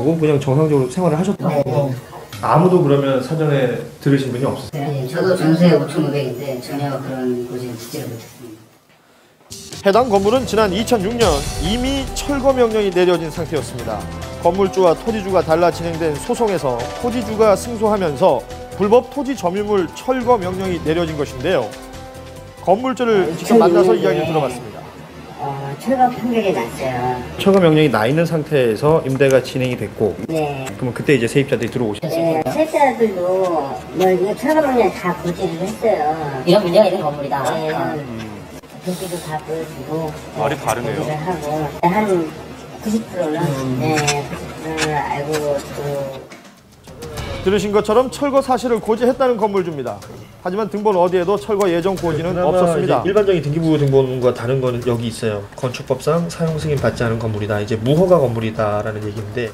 거고 그냥 정상적으로 생활을 하셨던 거고. 아무도 그러면 사전에 들으신 분이 없었어요? 네, 저도 전세 5,500인데 전혀 그런 고지는 듣지를 못했습니다. 해당 건물은 지난 2006년 이미 철거 명령이 내려진 상태였습니다. 건물주와 토지주가 달라 진행된 소송에서 토지주가 승소하면서 불법 토지 점유물 철거 명령이 내려진 것인데요. 건물주를 직접 만나서 이야기를 들어봤습니다. 철거 판결이 났어요. 철거 명령이 나 있는 상태에서 임대가 진행이 됐고. 네. 그러면 그때 이제 세입자들이 들어오셨어요? 네, 세입자들도 뭐 이거 철거 명령 다 고지를 했어요. 이런 문제가 있는 건물이다. 네. 등기도 다 보여주고. 말이 다르네요. 하고 한 90%는 네, 90%를 알고 또. 들으신 것처럼 철거 사실을 고지했다는 건물주입니다. 하지만 등본 어디에도 철거 예정 고지는 없었습니다. 일반적인 등기부 등본과 다른 거는 여기 있어요. 건축법상 사용 승인 받지 않은 건물이다. 이제 무허가 건물이다라는 얘기인데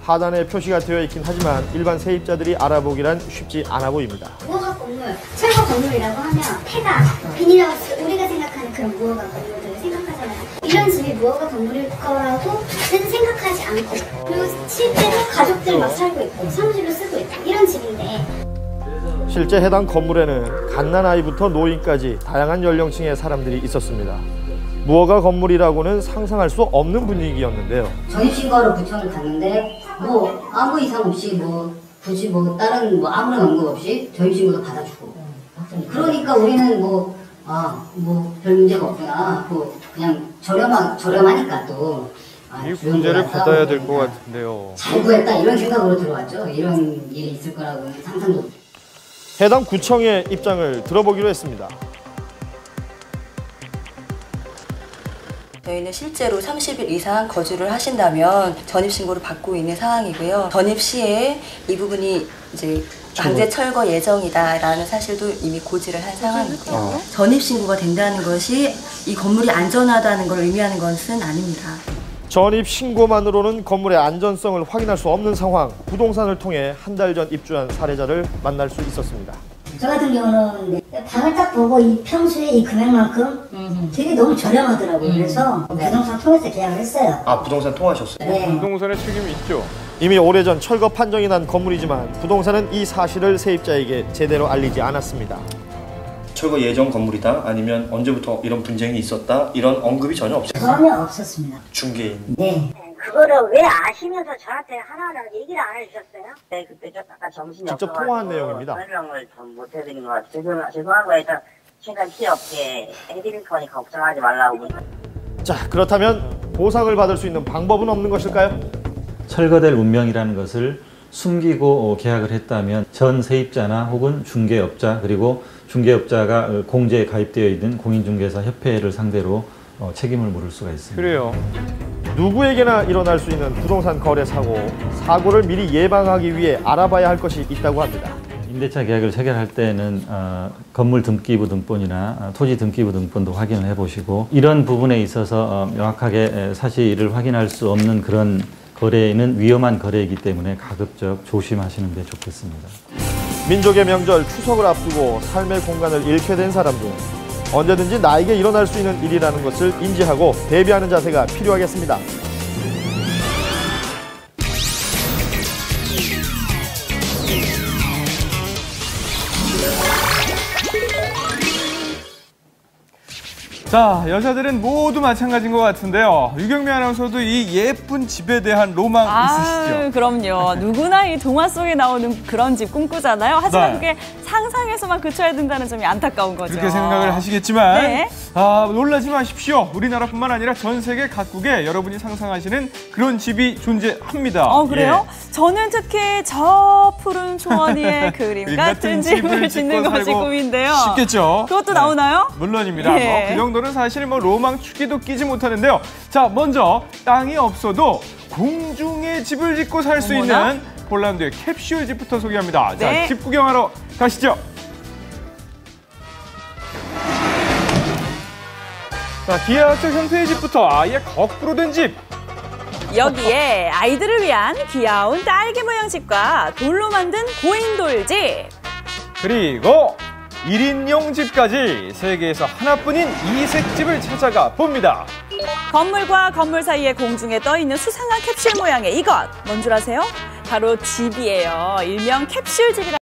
하단에 표시가 되어 있긴 하지만 일반 세입자들이 알아보기란 쉽지 않아 보입니다. 무허가 건물, 철거 건물이라고 하면 폐가, 비닐하우스, 우리가 생각하는 그런 무허가 건물들을 생각하잖아요. 이런 집이 무허가 건물일 거라고는 생각하지 않고 그리고 실제로 가족들 막 살고 있고 사무실로 쓰고 있고 이런 집인데 실제 해당 건물에는 갓난아이부터 노인까지 다양한 연령층의 사람들이 있었습니다. 무허가 건물이라고는 상상할 수 없는 분위기였는데요. 전입신고하러 구청을 갔는데 뭐 아무 이상 없이 뭐 굳이 뭐 다른 뭐 아무런 언급 없이 전입신고도 받아주고 그러니까 우리는 뭐 별 문제가 없구나. 그냥 저렴하니까 또 이 문제를 받아야 될 것 같은데요. 잘 구했다 이런 생각으로 들어왔죠. 이런 일이 있을 거라고는 상상도 못. 해당 구청의 입장을 들어보기로 했습니다. 저희는 실제로 30일 이상 거주를 하신다면 전입신고를 받고 있는 상황이고요. 전입 시에 이 부분이 이제 강제 철거 예정이다라는 사실도 이미 고지를 한 상황이고요. 전입신고가 된다는 것이 이 건물이 안전하다는 걸 의미하는 것은 아닙니다. 전입 신고만으로는 건물의 안전성을 확인할 수 없는 상황, 부동산을 통해 한 달 전 입주한 사례자를 만날 수 있었습니다. 저 같은 경우는 방을 딱 보고 이 평수에 이 금액만큼 되게 너무 저렴하더라고요. 그래서 부동산 통해서 계약을 했어요. 아, 부동산 통하셨어요? 네. 부동산의 책임이 있죠. 이미 오래전 철거 판정이 난 건물이지만 부동산은 이 사실을 세입자에게 제대로 알리지 않았습니다. 철거 예정 건물이다? 아니면 언제부터 이런 분쟁이 있었다? 이런 언급이 전혀 없어요? 전혀 없었습니다. 중개인? 네. 그거를 왜 아시면서 저한테 하나하나 얘기를 안 해주셨어요? 네, 그때 좀 약간 정신이 직접 없어가지고 통화한 내용입니다. 설명을 좀 못 해드린 것 같아요. 죄송한 거 일단 최대한 피해 없게 해드릴 거니까 걱정하지 말라고. 자, 그렇다면 보상을 받을 수 있는 방법은 없는 것일까요? 철거될 운명이라는 것을 숨기고 계약을 했다면 전 세입자나 혹은 중개업자 그리고 중개업자가 공제에 가입되어 있는 공인중개사 협회를 상대로 책임을 물을 수가 있습니다. 그래요. 누구에게나 일어날 수 있는 부동산 거래 사고를 미리 예방하기 위해 알아봐야 할 것이 있다고 합니다. 임대차 계약을 체결할 때는 건물 등기부 등본이나 토지 등기부 등본도 확인을 해보시고 이런 부분에 있어서 명확하게 사실을 확인할 수 없는 그런 거래는 위험한 거래이기 때문에 가급적 조심하시는 게 좋겠습니다. 민족의 명절 추석을 앞두고 삶의 공간을 잃게 된 사람들. 언제든지 나에게 일어날 수 있는 일이라는 것을 인지하고 대비하는 자세가 필요하겠습니다. 자, 여자들은 모두 마찬가지인 것 같은데요. 유경미 아나운서도 이 예쁜 집에 대한 로망 있으시죠? 그럼요. 누구나 이 동화 속에 나오는 그런 집 꿈꾸잖아요. 하지만 그게 상상에서만 그쳐야 된다는 점이 안타까운 거죠. 그렇게 생각을 하시겠지만 네. 놀라지 마십시오. 우리나라뿐만 아니라 전 세계 각국에 여러분이 상상하시는 그런 집이 존재합니다. 그래요? 예. 저는 특히 저 푸른 초원 위에 그림 같은 집을 짓는 것이 꿈인데요. 쉽겠죠? 그것도 나오나요? 물론입니다. 네. 그 정도는 사실 로망 축에도 끼지 못하는데요. 자, 먼저 땅이 없어도 공중에 집을 짓고 살 수 있는 폴란드의 캡슐 집부터 소개합니다. 네. 자, 집 구경하러 가시죠. 자, 기하학적 형태의 집부터 아예 거꾸로 된 집. 여기에 아이들을 위한 귀여운 딸기 모양 집과 돌로 만든 고인돌집. 그리고 1인용 집까지 세계에서 하나뿐인 이색 집을 찾아가 봅니다. 건물과 건물 사이에 공중에 떠 있는 수상한 캡슐 모양의 이것 뭔 줄 아세요? 바로 집이에요. 일명 캡슐집이라.